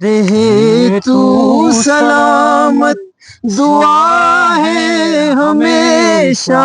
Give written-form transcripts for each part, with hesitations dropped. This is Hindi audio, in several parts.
रहे तू सलामत, दुआ है हमेशा,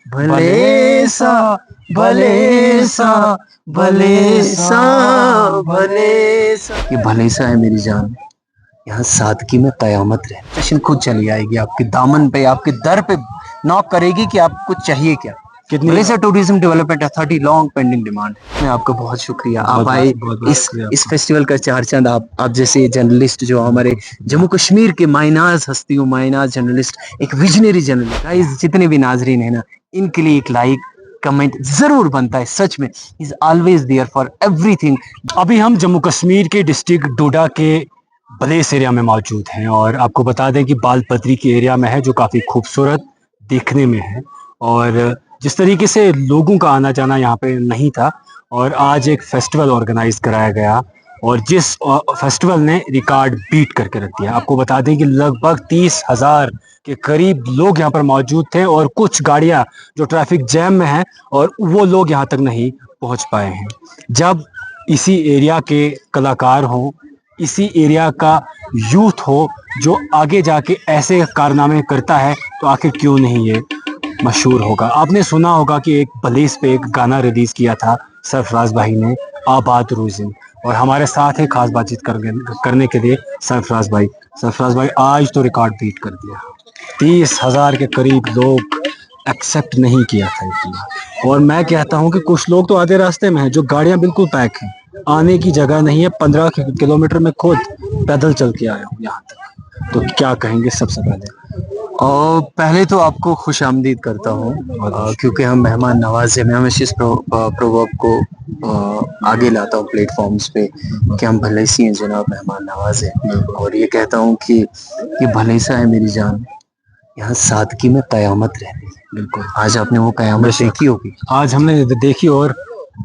भले सा भले सा भले सा भले सा। ये भले सा है मेरी जान, यहाँ सादगी में कयामत रहे। जश्न खुद चली आएगी आपके दामन पे, आपके दर पे नॉक करेगी कि आपको चाहिए क्या। कितनी tourism development authority long pending demand. मैं आपका बहुत शुक्रिया, आप आए इस फेस्टिवल का चार चांद आप जैसे जर्नलिस्ट जो हमारे जम्मू कश्मीर के मायनाज हस्तियों, मायनाज जर्नलिस्ट, एक विजनरी जर्नलिस्ट, जितने भी नाजरीन है ना, इनके लिए एक लाइक कमेंट जरूर बनता है। सच में is always there for everything. अभी हम जम्मू कश्मीर के डिस्ट्रिक्ट डोडा के बलेस एरिया में मौजूद हैं और आपको बता दें कि बाल पत्री के एरिया में है, जो काफ़ी खूबसूरत देखने में है। और जिस तरीके से लोगों का आना जाना यहाँ पे नहीं था, और आज एक फेस्टिवल ऑर्गेनाइज कराया गया और जिस फेस्टिवल ने रिकॉर्ड बीट करके रख दिया। आपको बता दें कि लगभग 30,000 के करीब लोग यहाँ पर मौजूद थे और कुछ गाड़ियाँ जो ट्रैफिक जैम में हैं और वो लोग यहाँ तक नहीं पहुँच पाए हैं। जब इसी एरिया के कलाकार हों, इसी एरिया का यूथ हो जो आगे जाके ऐसे कारनामे करता है, तो आखिर क्यों नहीं ये मशहूर होगा। आपने सुना होगा कि एक बलेस पे एक गाना रिलीज किया था सरफराज भाई ने, आबाद रोज़िन, और हमारे साथ है खास बातचीत करने के लिए सरफराज भाई। सरफराज भाई, आज तो रिकॉर्ड बीट कर दिया, 30,000 के करीब लोग एक्सेप्ट नहीं किया था इतना। और मैं कहता हूँ कि कुछ लोग तो आधे रास्ते में हैं, जो गाड़ियाँ बिल्कुल पैक हैं, आने की जगह नहीं है। 15 किलोमीटर में खुद पैदल चल के आया हूँ यहाँ तक। तो क्या कहेंगे सबसे पहले? और पहले तो आपको खुश आमदीद करता हूँ, क्योंकि हम मेहमान नवाज हैं। मैं हमेशा इस प्रोवर्ब को आगे लाता हूँ प्लेटफॉर्म्स पे कि हम भले सी हैं जनाब, मेहमान नवाज हैं। और ये कहता हूँ कि ये भले सा है मेरी जान, यहाँ सादगी में कयामत रहती है। बिल्कुल, आज आपने वो कयामत देखी होगी। आज हमने देखी, और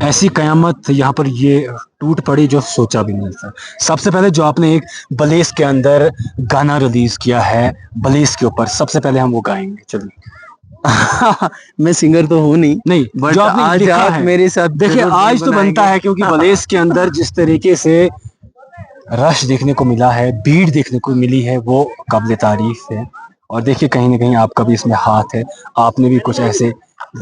ऐसी कयामत यहाँ पर ये टूट पड़ी जो सोचा भी नहीं था। सबसे पहले जो आपने एक बलेस के अंदर गाना रिलीज किया है बलेस के ऊपर, सबसे पहले हम वो गाएंगे। चलिए। मैं सिंगर तो हूँ नहीं, बट जो आपने आज आप मेरे साथ देखिए, आज तो बनता है, क्योंकि बलेस के अंदर जिस तरीके से रश देखने को मिला है, भीड़ देखने को मिली है, वो काबिल तारीफ है। और देखिए, कहीं ना कहीं आपका भी इसमें हाथ है। आपने भी कुछ ऐसे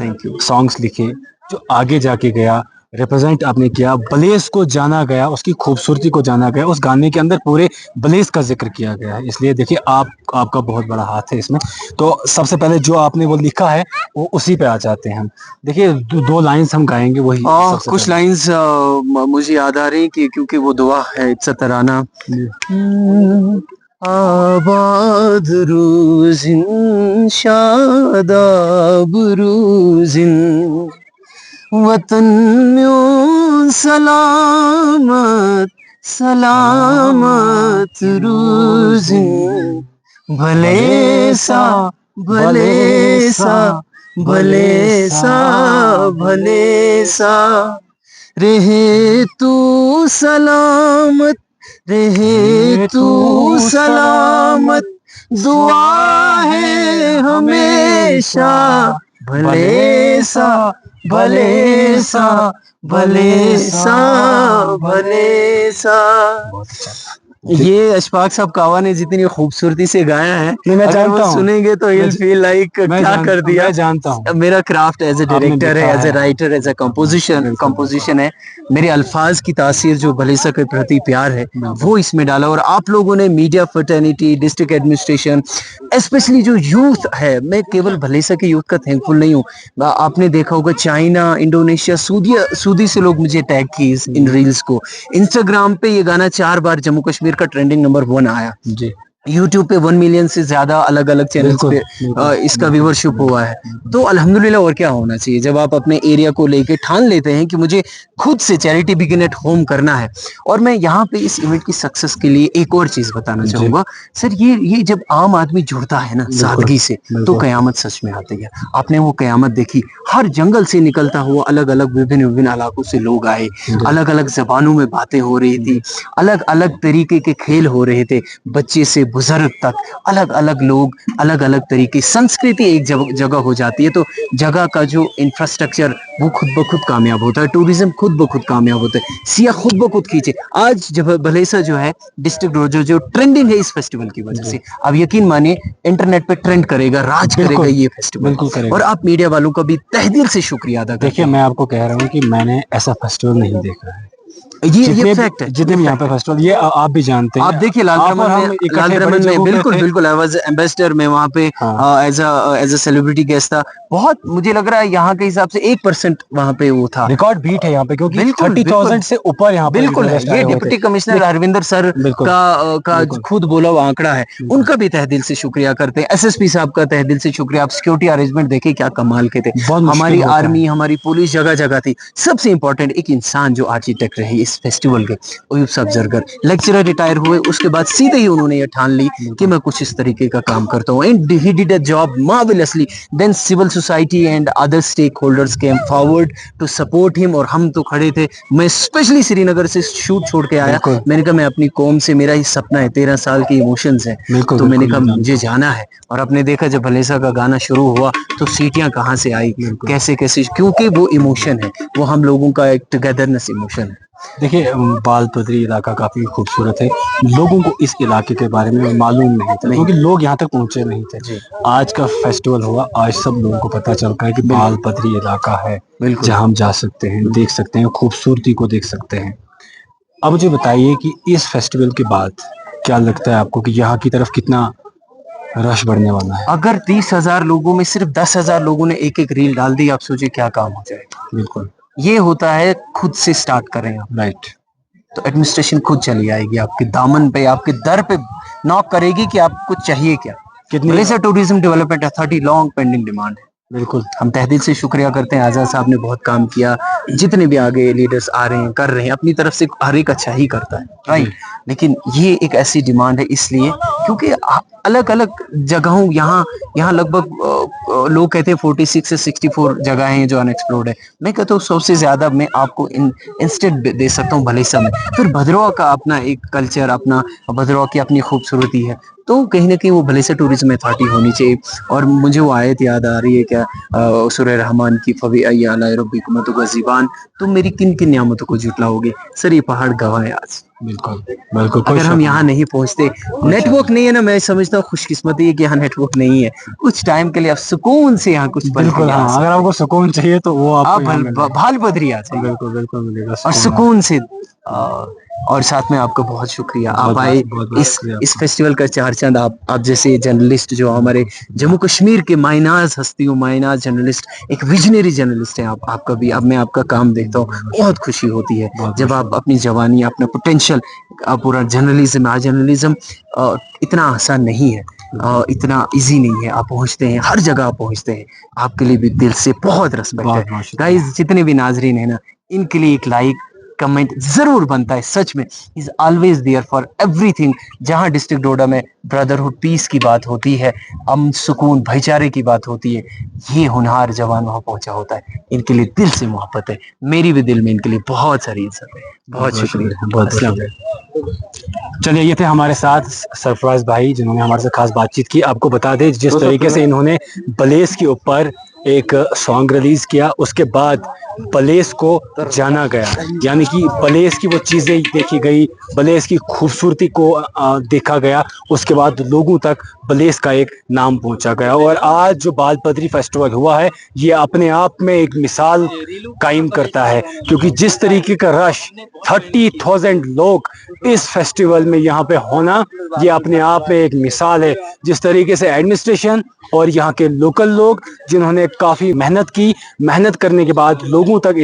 थैंक यू सॉन्ग्स लिखे जो आगे जाके गया, रिप्रेजेंट आपने किया, बलेस को जाना गया, उसकी खूबसूरती को जाना गया। उस गाने के अंदर पूरे बलेस का जिक्र किया गया है। इसलिए देखिए, आपका बहुत बड़ा हाथ है इसमें। तो सबसे पहले जो आपने वो लिखा है, वो उसी पे आ जाते हैं हम। देखिए, दो लाइंस हम गाएंगे, वही कुछ लाइंस मुझे याद आ रही कि क्योंकि वो दुआ है, इट्स अ तराना। आबाद रोज़िन शादाब रोज़िन, वतन में सलामत सलामत रोज़िन, भले सा भले सा भले सा भले सा, रहे तू सलामत, रहे तू सलामत, दुआ है हमेशा, भले सा भले सा भले सा भले सा। ये अशफाक साहब कावा ने जितनी खूबसूरती से गाया है, मैं जानता हूँ, सुनेंगे तो यू फील लाइक क्या कर दिया। मैं जानता हूँ, मेरा क्राफ्ट एज ए डायरेक्टर है, as a writer, as a composition है। मेरे अल्फाज की तासीर जो भलेसा के प्रति प्यार है वो इसमें डाला। और आप लोगों ने, media fraternity, district administration, specially जो यूथ है, मैं केवल भलेसा के यूथ का थैंकफुल नहीं हूँ। आपने देखा होगा चाइना, इंडोनेशिया, सऊदी से लोग मुझे टैग किए इन रील्स को। इंस्टाग्राम पे ये गाना 4 बार जम्मू कश्मीर का ट्रेंडिंग नंबर 1 आया जी। YouTube पे 1 मिलियन से ज्यादा अलग अलग चैनल्स पे इसका व्यूवरशिप हुआ है। तो अल्हम्दुलिल्लाह, और क्या होना चाहिए जब आप अपने एरिया को लेके ठान लेते हैं कि मुझे खुद से चैरिटी बिगिन एट होम करना है। और मैं यहाँ पे इस इवेंट की सक्सेस के लिए एक और चीज बताना चाहूंगा सर, ये जब आम आदमी जुड़ता है ना सादगी से, तो कयामत सच में आती है। आपने वो कयामत देखी, हर जंगल से निकलता हुआ अलग अलग विभिन्न इलाकों से लोग आए, अलग अलग जबानों में बातें हो रही थी, अलग अलग तरीके के खेल हो रहे थे, बच्चे से बुजुर्ग तक, अलग अलग लोग, अलग अलग तरीके, संस्कृति एक जगह हो जाती है, तो जगह का जो इंफ्रास्ट्रक्चर वो खुद ब खुद कामयाब होता है, टूरिज्म खुद ब खुद कामयाब होता है, सियाह खुद ब खुद खींचे। आज जब भलेसा जो है डिस्ट्रिक्ट रोड जो ट्रेंडिंग है इस फेस्टिवल की वजह से, आप यकीन मानिए इंटरनेट पे ट्रेंड करेगा, राज करेगा बिल्कुल ये फेस्टिवल। बिल्कुल करेगा। और आप मीडिया वालों का भी तहे दिल से शुक्रिया अदा करते देखिए, मैं आपको कह रहा हूँ कि मैंने ऐसा फेस्टिवल नहीं देखा है। हैं। ये फैक्ट है, जितने भी यहाँ पे फेस्टिवल, ये आप भी जानते हैं। आप देखिए लाल आप और दमन हम में, इकट्ठे लाल बड़ी दमन में जगहों पे बिल्कुल थे। बिल्कुल आई वाज एम्बेसडर में वहाँ पे हाँ एज अ सेलिब्रिटी गेस्ट था। बहुत मुझे लग रहा है यहाँ के हिसाब से 1% वहाँ पे वो था। रिकॉर्ड बीट है यहाँ पे, क्योंकि बिल्कुल 30,000 से ऊपर यहाँ पे बिल्कुल है। टूरिस्ट ये आए हुए थे। डिप्टी कमिश्नर हरविंदर सर बिल्कुल का बिल्कुल खुद बोला हुआ आंकड़ा है, उनका भी तहे दिल से शुक्रिया करते हैं। एसएसपी साहब का तहे दिल से शुक्रिया। आप सिक्योरिटी अरेंजमेंट देखिए क्या कमाल के थे। बहुत मुश्किल हमारी होता है। आर्मी, हमारी पुलिस जगह जगह थी। सबसे इंपॉर्टेंट एक इंसान जो आर्किटेक्ट रहे इस फेस्टिवल के, अयूब साहब जरगर, लेक्चरर रिटायर हुए, उसके बाद सीधे ही उन्होंने ये ठान ली कि मैं कुछ इस तरीके का काम करता हूँ, and he did a job marvellously. Then civil society and other stakeholders came forward to support him, और हम तो खड़े थे। मैं स्पेशली श्रीनगर से शूट छोड़ के आया, बिल्कुल मैंने कहा मैं अपनी कौम से, मेरा ही सपना है, 13 साल के इमोशंस हैं, बिल्कुल तो मैंने बिल्कुल, कहा मैं मुझे जानता जाना है। और आपने देखा जब भलेसा का गाना शुरू हुआ तो सीटियां कहाँ से आई, बिल्कुल। कैसे कैसे, क्योंकि वो इमोशन है, वो हम लोगों का एक टुगेदरनेस इमोशन है। हूँ। देखिए, बाल पदरी इलाका काफी खूबसूरत है। लोगों को इस इलाके के बारे में मालूम नहीं था, क्योंकि लोग यहाँ तक पहुंचे नहीं थे। जी आज का फेस्टिवल हुआ, आज सब लोगों को पता चलता है कि बाल पदरी इलाका है, बिल्कुल। जहाँ हम जा सकते हैं, देख सकते हैं, खूबसूरती को देख सकते हैं। अब मुझे बताइए कि इस फेस्टिवल के बाद क्या लगता है आपको कि यहाँ की तरफ कितना रश बढ़ने वाला है? अगर 30,000 लोगों में सिर्फ 10,000 लोगों ने एक एक रील डाल दी, आप सोचिए क्या काम हो जाएगा। बिल्कुल ये होता है खुद से स्टार्ट करें आप, राइट। तो एडमिनिस्ट्रेशन खुद चली आएगी आपके दामन पे, आपके दर पे नॉक करेगी कि आपको चाहिए क्या। कितनी Malaysia tourism development authority long pending demand है। बिल्कुल हम तहे दिल से शुक्रिया करते हैं, आजाद साहब ने बहुत काम किया, जितने भी आगे लीडर्स आ रहे हैं, कर रहे हैं, अपनी तरफ से हर एक अच्छा ही करता है, राइट। लेकिन ये एक ऐसी डिमांड है इसलिए क्योंकि अलग अलग जगहों, यहाँ यहाँ लगभग लोग कहते हैं 46 से 64 जगह हैं जो अनएक्सप्लोर्ड है। मैं कहता हूँ 100 से ज्यादा मैं आपको इंस्टेंट दे सकता हूँ भलेसा में। फिर भद्रवाह का अपना एक कल्चर, अपना भद्रवाह की अपनी खूबसूरती है, तो कहीं ना कहीं वो भलेसा टूरिज्म अथॉरिटी होनी चाहिए। और मुझे वो आयत याद आ रही है क्या, सूरह रहमान की, फवी अय्याला रब्बिकुम तुगज़िबान, तुम मेरी किन किन नियामतों को झुटलाओगे। सर ये पहाड़ गवाह है आज। बिल्कुल बिल्कुल, कोई अगर शक हम नहीं। यहाँ नहीं पहुंचते, नेटवर्क नहीं है ना, मैं समझता हूँ खुशकिस्मती है कि यहाँ नेटवर्क नहीं है। कुछ टाइम के लिए आप सुकून से यहाँ कुछ पल के बिल्कुल लिए आ हाँ, सकते अगर आपको सुकून चाहिए तो वो हैं। आपको आप यहाँ मिलेगा। भाल बद्री आ जाइए बिल्कुल बिल्कुल मिलेगा और सुकून से। और साथ में आपका बहुत शुक्रिया, आप आए, बहुत इस शुक्रिया इस फेस्टिवल का चार चांद आप जैसे जर्नलिस्ट जो हमारे जम्मू कश्मीर के मायनाज हस्तियों, मायनाज जर्नलिस्ट, एक विजनरी जर्नलिस्ट हैं आप। आपका भी, अब मैं आपका काम देखता हूँ, बहुत खुशी होती है जब आप अपनी जवानी, अपना पोटेंशियल, पूरा जर्नलिज्म, आज जर्नलिज्म इतना आसान नहीं है, इतना इजी नहीं है। आप पहुंचते हैं, हर जगह आप पहुंचते हैं, आपके लिए भी दिल से बहुत रिस्पेक्ट है। बहुत शुक्रिया। गाइस जितने भी नाजरीन है ना, इनके लिए एक लाइक कमेंट जरूर बनता है। सच में is always there for everything. जहां डिस्ट्रिक्ट डोडा में ब्रदरहुड, पीस की बात होती है, अमन सुकून भाईचारे की बात होती है, ये होनहार जवान वहां पहुंचा होता है। इनके लिए दिल से मोहब्बत है, मेरी भी दिल में इनके लिए बहुत सारी इज्जत है। बहुत शुक्रिया, बहुत अस्सलाम शुक्रिया। चलिए, ये थे हमारे साथ सरफराज भाई, जिन्होंने हमारे साथ खास बातचीत की। आपको बता दें जिस तरीके से इन्होंने बलेस के ऊपर एक सॉन्ग रिलीज किया, उसके बाद बलेस को जाना गया, यानी कि बलेस की वो चीज़ें देखी गई, बलेस की खूबसूरती को देखा गया, उसके बाद लोगों तक बलेस का एक नाम पहुंचा गया। और आज जो बाल पदरी फेस्टिवल हुआ है, ये अपने आप में एक मिसाल कायम करता है, क्योंकि जिस तरीके का रश, 30,000 लोग इस फेस्टिवल में यहाँ पे होना, ये अपने आप में एक मिसाल है। जिस तरीके से एडमिनिस्ट्रेशन और यहाँ के लोकल लोग, जिन्होंने काफ़ी मेहनत की, मेहनत करने के बाद लोगों तक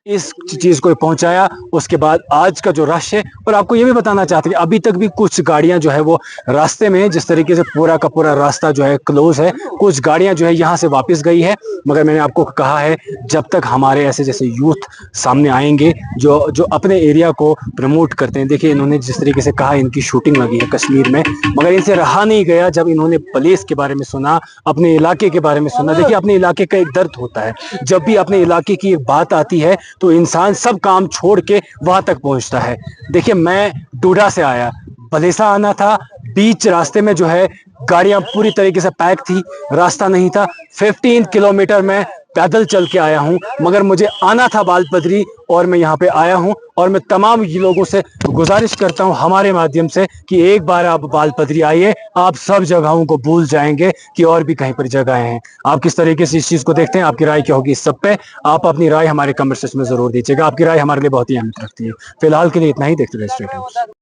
इस चीज़ को पहुंचाया, उसके बाद आज का जो रश है। और आपको ये भी बताना चाहते हैं कि अभी तक भी कुछ गाड़ियां जो है वो रास्ते में, जिस तरीके से पूरा का पूरा रास्ता जो है क्लोज है, कुछ गाड़ियां जो है यहाँ से वापस गई है। मगर मैंने आपको कहा है, जब तक हमारे ऐसे जैसे यूथ सामने आएंगे जो जो अपने एरिया को प्रमोट करते हैं। देखिए, इन्होंने जिस तरीके से कहा इनकी शूटिंग लगी है कश्मीर में, मगर इनसे रहा नहीं गया जब इन्होंने बलेस के बारे में सुना, अपने इलाके के बारे में सुना। देखिए, अपने इलाके का एक दर्द होता है, जब भी अपने इलाके की एक बात आती है तो इंसान सब काम छोड़ के वहां तक पहुंचता है। देखिए, मैं डोडा से आया, बलेसा आना था, बीच रास्ते में जो है गाड़ियां पूरी तरीके से पैक थी, रास्ता नहीं था। 15 किलोमीटर मैं पैदल चल के आया हूं, मगर मुझे आना था बालपत्री और मैं यहाँ पे आया हूं। और मैं तमाम ये लोगों से गुजारिश करता हूं हमारे माध्यम से कि एक बार आप बालपत्री आइए, आप सब जगहों को भूल जाएंगे कि और भी कहीं पर जगहें हैं। आप किस तरीके से इस चीज को देखते हैं, आपकी राय क्या होगी इस सब पे? आप अपनी राय हमारे कमेंट सेक्शन में जरूर दीजिएगा, आपकी राय हमारे लिए बहुत ही अहमियत रखती है। फिलहाल के लिए इतना ही, देखते रहिए स्ट्रेट न्यूज़।